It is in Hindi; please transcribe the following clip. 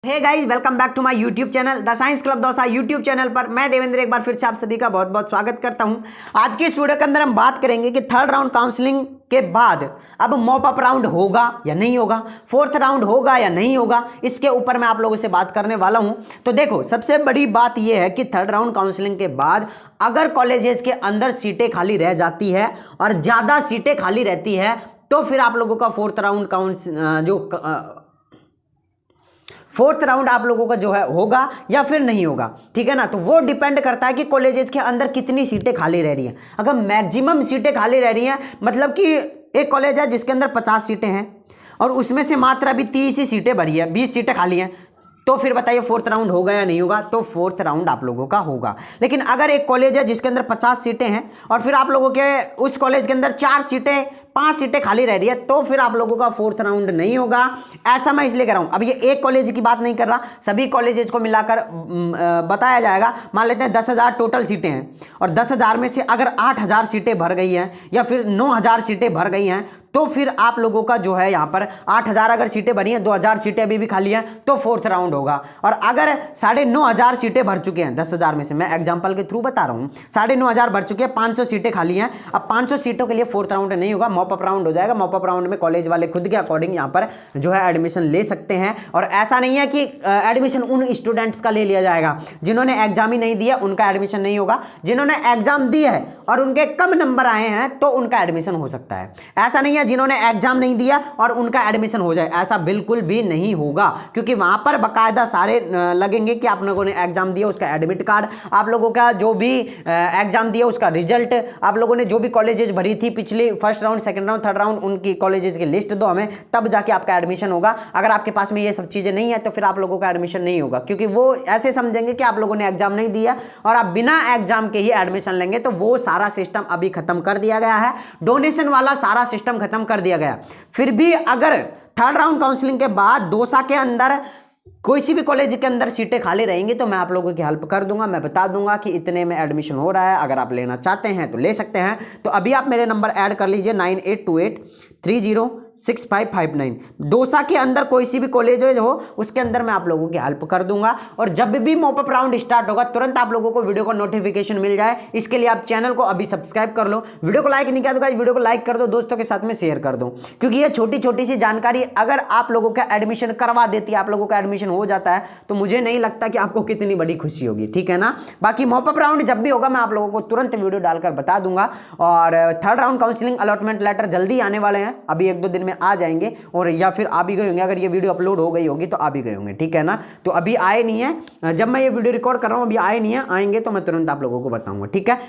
Hey guys, welcome back to my YouTube channel the science club Dausa. YouTube channel पर मैं देवेंद्र एक बार फिर से आप सभी का बहुत बहुत स्वागत करता हूं। आज की इस वीडियो के अंदर हम बात करेंगे कि थर्ड राउंड काउंसलिंग के बाद अब मॉप अप राउंड होगा या नहीं होगा, फोर्थ राउंड होगा या नहीं होगा, इसके ऊपर मैं आप लोगों से बात करने वाला हूं। तो देखो, सबसे बड़ी बात यह है कि थर्ड राउंड काउंसलिंग के बाद अगर कॉलेजेस के अंदर सीटें खाली रह जाती है और ज़्यादा सीटें खाली रहती है तो फिर आप लोगों का फोर्थ राउंड आप लोगों का जो है होगा या फिर नहीं होगा, ठीक है ना। तो वो डिपेंड करता है कि कॉलेजेस के अंदर कितनी सीटें खाली रह रही हैं। अगर मैक्सिमम सीटें खाली रह रही हैं, मतलब कि एक कॉलेज है जिसके अंदर 50 सीटें हैं और उसमें से मात्र अभी 30 ही सीटें भरी है, 20 सीटें खाली हैं, तो फिर बताइए फोर्थ राउंड होगा या नहीं होगा। तो फोर्थ राउंड आप लोगों का होगा। लेकिन अगर एक कॉलेज है जिसके अंदर 50 सीटें हैं और फिर आप लोगों के उस कॉलेज के अंदर 5 सीटें खाली रह रही है, तो फिर आप लोगों का फोर्थ राउंड नहीं होगा। ऐसा मैं इसलिए कह रहा हूं, अब ये एक कॉलेज की बात नहीं कर रहा, सभी कॉलेजेस को मिलाकर बताया जाएगा। मान लेते हैं 10,000 टोटल सीटें हैं और 10,000 में से अगर 8,000 सीटें भर गई हैं या फिर 9,000 सीटें भर गई हैं, तो फिर आप लोगों का जो है यहाँ पर 8,000 अगर सीटें बनी हैं, 2,000 सीटें अभी भी खाली हैं, तो फोर्थ राउंड होगा। और अगर 9,500 सीटें भर चुके हैं 10,000 में से, मैं एग्जांपल के थ्रू बता रहा हूँ, 9,500 भर चुके हैं, 500 सीटें खाली हैं, अब 500 सीटों के लिए फोर्थ राउंड नहीं होगा, मॉप अप राउंड हो जाएगा। मॉप अप राउंड में कॉलेज वाले खुद के अकॉर्डिंग यहाँ पर जो है एडमिशन ले सकते हैं। और ऐसा नहीं है कि एडमिशन उन स्टूडेंट्स का ले लिया जाएगा जिन्होंने एग्जाम ही नहीं दिया, उनका एडमिशन नहीं होगा। जिन्होंने एग्जाम दिया है और उनके कम नंबर आए हैं तो उनका एडमिशन हो सकता है। ऐसा नहीं है जिन्होंने एग्जाम नहीं दिया और उनका एडमिशन हो जाए, ऐसा बिल्कुल भी नहीं होगा, क्योंकि वहां पर बकायदा सारे लगेंगे कि आप लोगों ने एग्जाम दिया, उसका एडमिट कार्ड, आप लोगों का जो भी एग्जाम दिया उसका रिजल्ट, आप लोगों ने जो भी कॉलेजेस भरी थी पिछले first round, second round, third round, उनकी कॉलेजेस की लिस्ट दो हमें, तब जाके आपका एडमिशन होगा। अगर आपके पास में ये सब चीजें नहीं है तो फिर आप लोगों का एडमिशन नहीं होगा, क्योंकि वो ऐसे समझेंगे कि आप लोगों ने एग्जाम नहीं दिया और आप बिना एग्जाम के ही एडमिशन लेंगे। तो वो सारा सिस्टम अभी खत्म कर दिया गया है, डोनेशन वाला सारा सिस्टम खत्म कर दिया गया। फिर भी अगर थर्ड राउंड काउंसलिंग के बाद दौसा के अंदर कोई सी भी कॉलेज के अंदर सीटें खाली रहेंगी तो मैं आप लोगों की हेल्प कर दूंगा, मैं बता दूंगा कि इतने में एडमिशन हो रहा है, अगर आप लेना चाहते हैं तो ले सकते हैं। तो अभी आप मेरे नंबर ऐड कर लीजिए 9828306559। दौसा के अंदर कोई सी भी कॉलेज हो उसके अंदर मैं आप लोगों की हेल्प कर दूंगा। और जब भी मॉप अप राउंड स्टार्ट होगा तुरंत आप लोगों को वीडियो का नोटिफिकेशन मिल जाए, इसके लिए आप चैनल को अभी सब्सक्राइब कर लो। वीडियो को लाइक नहीं किया तो गाइस वीडियो को लाइक कर दो, दोस्तों के साथ में शेयर कर दो, क्योंकि ये छोटी छोटी सी जानकारी अगर आप लोगों का एडमिशन करवा देती है, आप लोगों का एडमिशन हो जाता है, तो मुझे नहीं लगता कि आपको कितनी बड़ी खुशी होगी, ठीक है ना। बाकी मॉप अप राउंड जब भी होगा मैं आप लोगों को तुरंत वीडियो डालकर बता दूंगा। और third round counselling allotment letter जल्दी आने वाले हैं, अभी 1-2 दिन में आ जाएंगे, और या फिर आ भी गए होंगे, अगर ये वीडियो अपलोड हो गई होगी तो आ भी गए होंगे, ठीक है ना। तो अभी आए नहीं है, जब मैं ये वीडियो रिकॉर्ड कर रहा हूं अभी आए नहीं है, आएंगे तो मैं तुरंत आप लोगों को बताऊंगा, ठीक है।